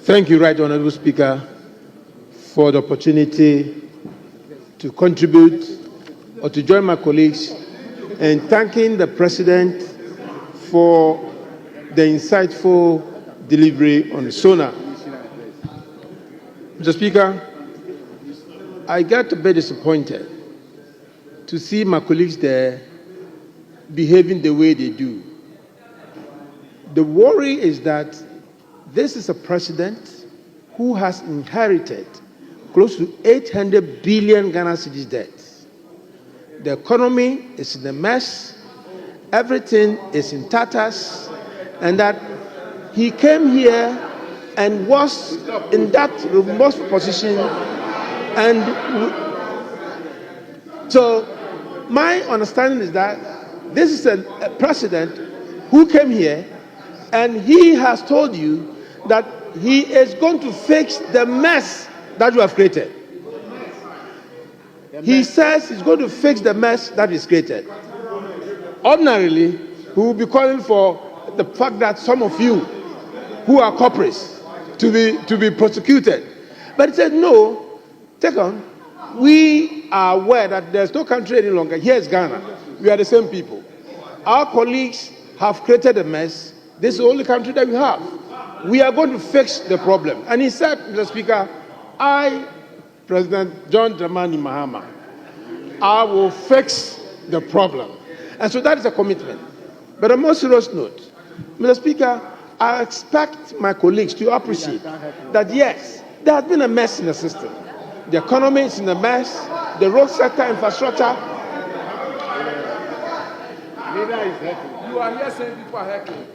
Thank you, Right Honourable Speaker, for the opportunity to contribute or to join my colleagues in thanking the President for the insightful delivery on SONA. Mr. Speaker, I got a bit disappointed to see my colleagues there behaving the way they do. The worry is that this is a president who has inherited close to 800 billion Ghana cedis debt. The economy is in a mess, everything is in tatters, and that he came here and was in that remorseful position. And so my understanding is that this is a president who came here and he has told you that he is going to fix the mess that you have created. He says he's going to fix the mess that is created. Ordinarily, we will be calling for the fact that some of you who are culprits to be prosecuted. But he said, no, take on. We are aware that there's no country any longer. Here is Ghana. We are the same people. Our colleagues have created a mess. This is the only country that we have. We are going to fix the problem. And he said, Mr. Speaker, I, President John Dramani Mahama, I will fix the problem. And so that is a commitment. But on a more serious note, Mr. Speaker, I expect my colleagues to appreciate that, yes, there has been a mess in the system. The economy is in a mess, the road sector, infrastructure. You are here saying people are hacking.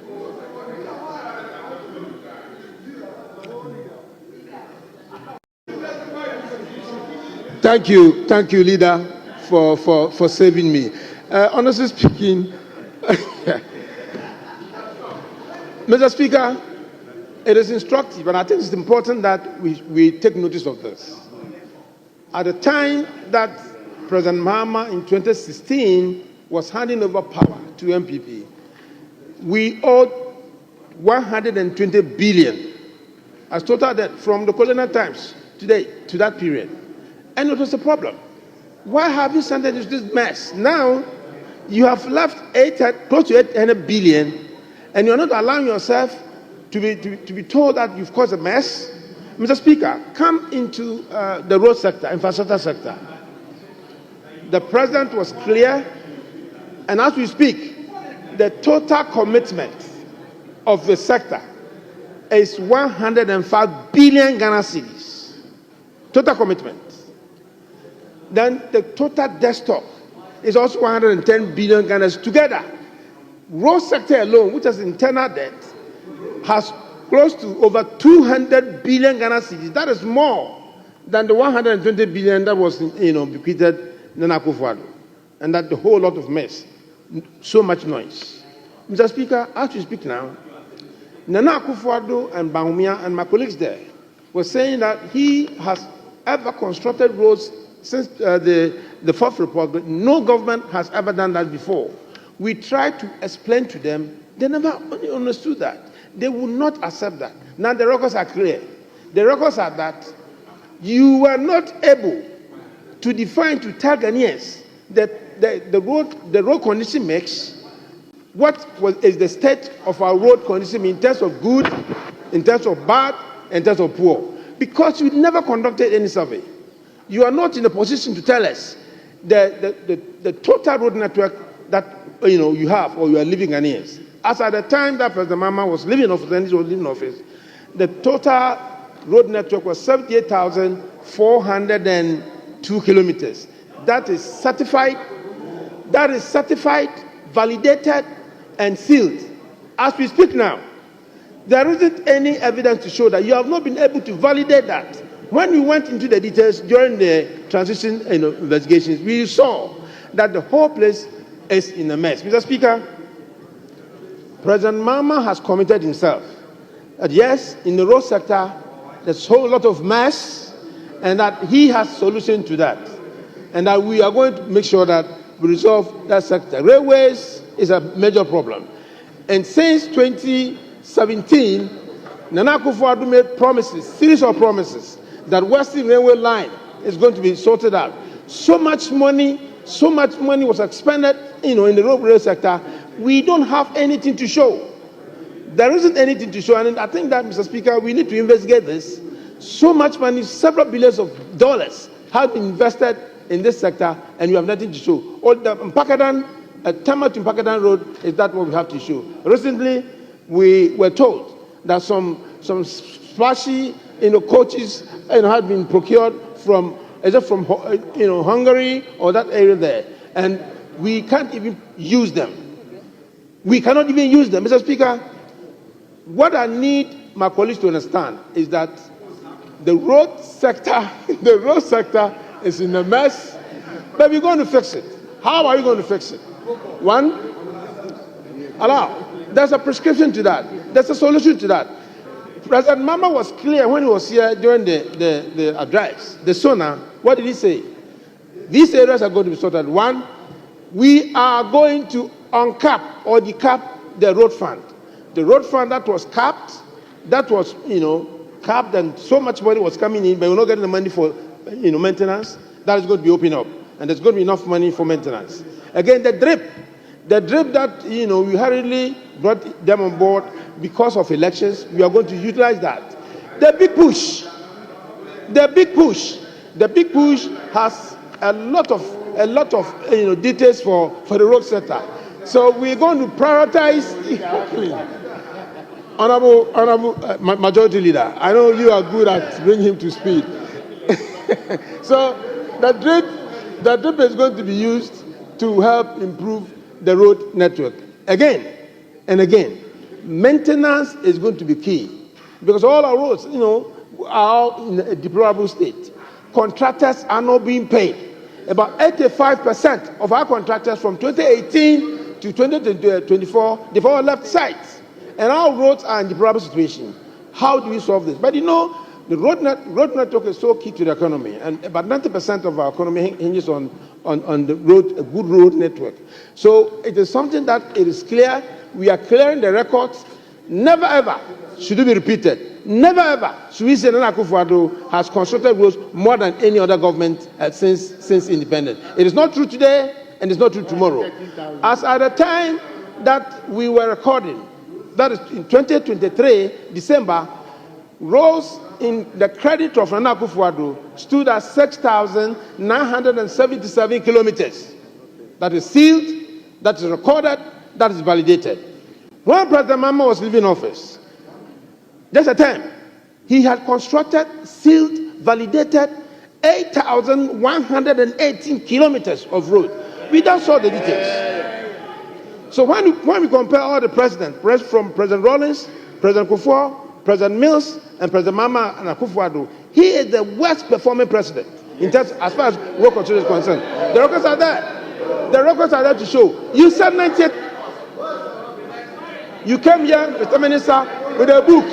Thank you, leader, for saving me. Honestly speaking, Mr. Speaker, it is instructive, and I think it's important that we take notice of this. At the time that President Mahama in 2016 was handing over power to MPP, we owed 120 billion as total debt from the colonial times today to that period. And it was a problem. Why have you sent us this mess? Now, you have left close to 800 billion, and you're not allowing yourself to be told that you've caused a mess. Mr. Speaker, come into the road sector, infrastructure sector. The President was clear, and as we speak, the total commitment of the sector is 105 billion Ghana cedis. Total commitment. Then the total debt stock is also 110 billion Ghana cedis together. Road sector alone, which has internal debt, has close to over 200 billion Ghana cedis. That is more than the 120 billion that was, bequeathed Nana Akufo-Addo, and that the whole lot of mess, so much noise. Mr. Speaker, as we speak now, Nana Akufo-Addo and Bawumia and my colleagues there were saying that he has ever constructed roads since the Fourth Republic. No government has ever done that before. We tried to explain to them, they never understood that. They would not accept that. Now the records are clear. The records are that you were not able to define, to tell Ghanaians that the road condition makes what is the state of our road condition in terms of good, in terms of bad, in terms of poor. Because you never conducted any survey. You are not in a position to tell us the total road network that you have or you are living Ghanaians. As at the time that President Mahama was living office, and he was living office, the total road network was 78,402 kilometers. That is certified, validated, and sealed. As we speak now, there isn't any evidence to show that. You have not been able to validate that. When we went into the details during the transition investigations, we saw that the whole place is in a mess. Mr. Speaker, President Mahama has committed himself that yes, in the road sector, there's a whole lot of mess, and that he has solution to that. And that we are going to make sure that we resolve that sector. Railways is a major problem. And since 2017, Nana Akufo-Addo made promises, series of promises, that Western Railway line is going to be sorted out. So much money was expended, in the road rail sector. We don't have anything to show. There isn't anything to show, and I think that, Mr. Speaker, we need to investigate this. So much money, several billions of dollars, have been invested in this sector, and you have nothing to show. All the Tama to Mpakadan Road is that what we have to show. Recently, we were told that some splashy, coaches, had been procured from Hungary or that area there, and we can't even use them. We cannot even use them, Mr. Speaker. What I need my colleagues to understand is that the road sector is in a mess, but we're going to fix it. How are we going to fix it? One, there's a prescription to that. There's a solution to that. President Mahama was clear when he was here during the address, the SONA. What did he say? These areas are going to be sorted. One, we are going to uncap or decap the road fund. The road fund that was capped, capped, and so much money was coming in, but we're not getting the money for maintenance. That is going to be opened up, and there's going to be enough money for maintenance. Again, the drip that we hurriedly brought them on board because of elections, we are going to utilize that. The big push has a lot of details for the road sector. So we're going to prioritize. Honorable Majority Leader, I know you are good at bringing him to speed. So the drip is going to be used to help improve the road network. Again and again, maintenance is going to be key, because all our roads, are in a deplorable state. Contractors are not being paid. About 85% of our contractors from 2018 to 2024, they've all left sites. And our roads are in deplorable situation. How do we solve this? But the road network is so key to the economy, and about 90% of our economy hinges on the road, a good road network. So it is something that it is clear. We are clearing the records. Never ever should it be repeated. Never ever should we say Nana Akufo-Addo has constructed roads more than any other government since independence. It is not true today, and it's not true tomorrow. As at the time that we were recording, that is in 2023, December, roads in the credit of Nana Akufo-Addo stood at 6,977 kilometers. That is sealed, that is recorded, that is validated. When President Mahama was leaving office, just a time, he had constructed, sealed, validated 8,118 kilometers of road. We just saw the details. So when we compare all the presidents, from President Rawlings, President Kufuor, President Mills, and President Mahama and Akufo-Addo, he is the worst performing president in terms, as far as road construction is concerned. The records are there. The records are there to show. You said 98. You came here, Mr. Minister, with a book.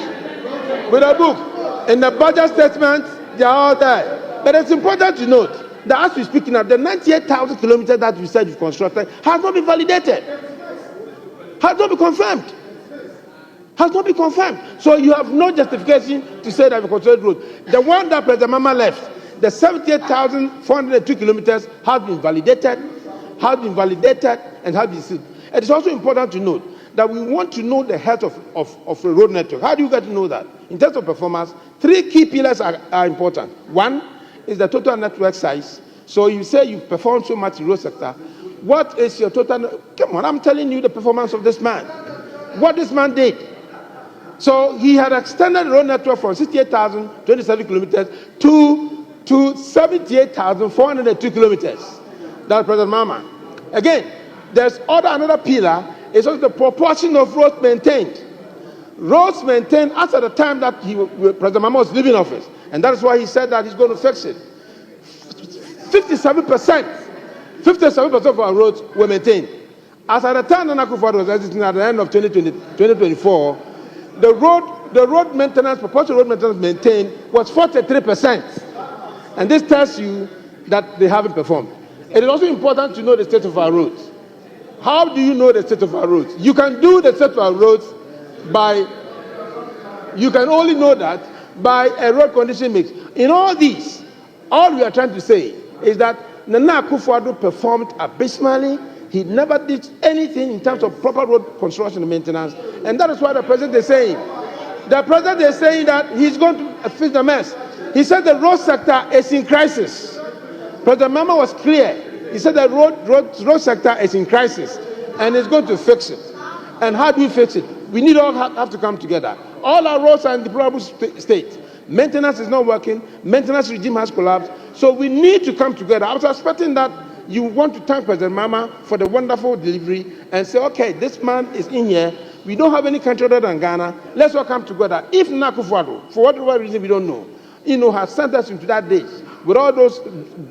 In the budget statement, they are all there. But it's important to note that as we're speaking of, the 98,000 kilometers that we said you've constructed has not been validated. Has not been confirmed. So you have no justification to say that we constructed road. The one that President Mahama left, the 78,402 kilometers, has been validated, and has been sealed. It is also important to note that we want to know the health of the road network. How do you get to know that? In terms of performance, three key pillars are important. One is the total network size. So you say you've performed so much in the road sector. What is your total? Come on, I'm telling you the performance of this man. What this man did. So he had extended the road network from 68,027 kilometers to 78,402 kilometers. That's President Mahama. Again, there's another pillar. It's also the proportion of roads maintained. Roads maintained as at the time that President Mahama was leaving office. And that is why he said that he's going to fix it. 57% of our roads were maintained. As at the time Nana Akufo-Addo was exiting at the end of 2024, the road maintenance, proportion road maintenance maintained was 43%. And this tells you that they haven't performed. It is also important to know the state of our roads. How do you know the state of our roads? You can do the state of our roads by You can only know that by a road condition mix. In all these, all we are trying to say is that Nana Akufo-Addo performed abysmally. He never did anything in terms of proper road construction and maintenance. And that is what the president is saying. The president is saying that he's going to fix the mess. He said the road sector is in crisis. President Mahama was clear. He said the road sector is in crisis and he's going to fix it. And how do we fix it? We need all have to come together. All our roads are in deplorable state. Maintenance is not working. Maintenance regime has collapsed. So we need to come together. I was expecting that you want to thank President Mahama for the wonderful delivery and say, okay, this man is in here. We don't have any country other than Ghana. Let's all come together. If Nana Akufo-Addo, for whatever reason we don't know, has sent us into that days with all those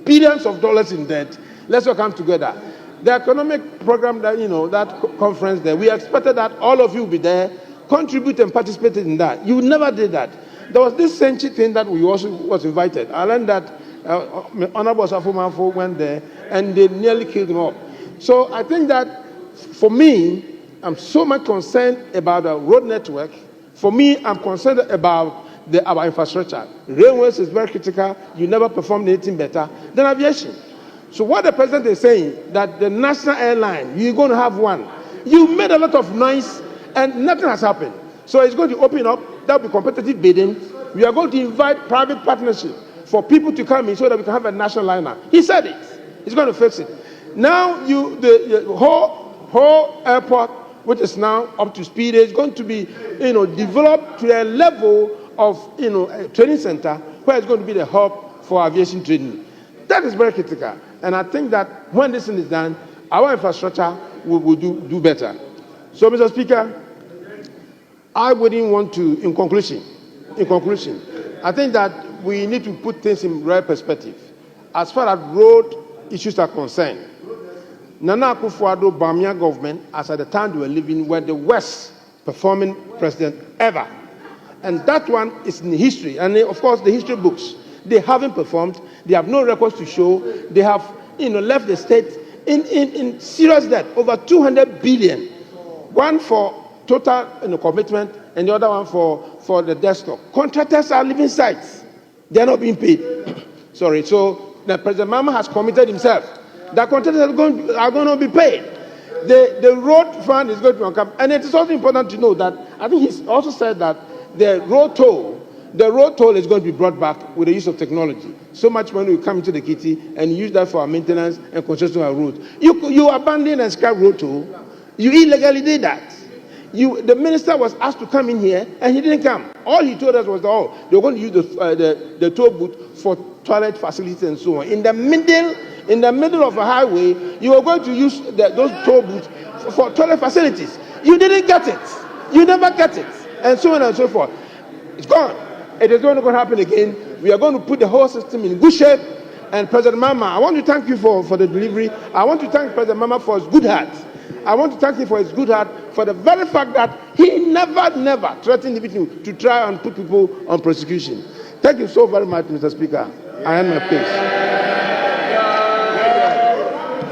billions of dollars in debt, let's all come together. The economic program that, that conference there, we expected that all of you will be there, contribute and participate in that. You never did that. There was this Senchi thing that we also was invited. I learned that Honorable Safumanfo went there and they nearly killed him up. So I think that for me, I'm so much concerned about the road network. For me, I'm concerned about our infrastructure. Railways is very critical. You never performed anything better than aviation. So what the president is saying, that the national airline, you're going to have one. You made a lot of noise and nothing has happened. So it's going to open up. That will be competitive bidding. We are going to invite private partnership for people to come in so that we can have a national liner. He said it. He's going to fix it. Now the whole airport, which is now up to speed, is going to be developed to a level of a training center where it's going to be the hub for aviation training. That is very critical. And I think that when this thing is done, our infrastructure will do better. So, Mr. Speaker, I wouldn't want to, in conclusion, I think that we need to put things in right perspective. As far as road issues are concerned, Nana Akufo-Addo Bamia government, as at the time they were living, were the worst performing president ever. And that one is in history. And of course, the history books, they haven't performed. They have no records to show. They have left the state in serious debt, over 200 billion. One for total commitment and the other one for the desktop. Contractors are leaving sites. They are not being paid. Sorry. So the President Mahama has committed himself that contractors are going to be paid. The road fund is going to come. And it is also important to know that I think he's also said that the road toll is going to be brought back with the use of technology. So much money will come into the kitty and use that for our maintenance and construction of our roads. You abandoned and scrap road toll. You illegally did that. The minister was asked to come in here and he didn't come. All he told us was that they were going to use the toll booth for toilet facilities and so on. In the middle of a highway, you were going to use those toll booths for toilet facilities. You didn't get it. You never get it. And so on and so forth. It's gone. It is going to happen again. We are going to put the whole system in good shape. And President Mahama, I want to thank you for the delivery. I want to thank President Mahama for his good heart. I want to thank him for his good heart, for the very fact that he never threatened to try and put people on prosecution. Thank you so very much, Mr. Speaker. I am my place.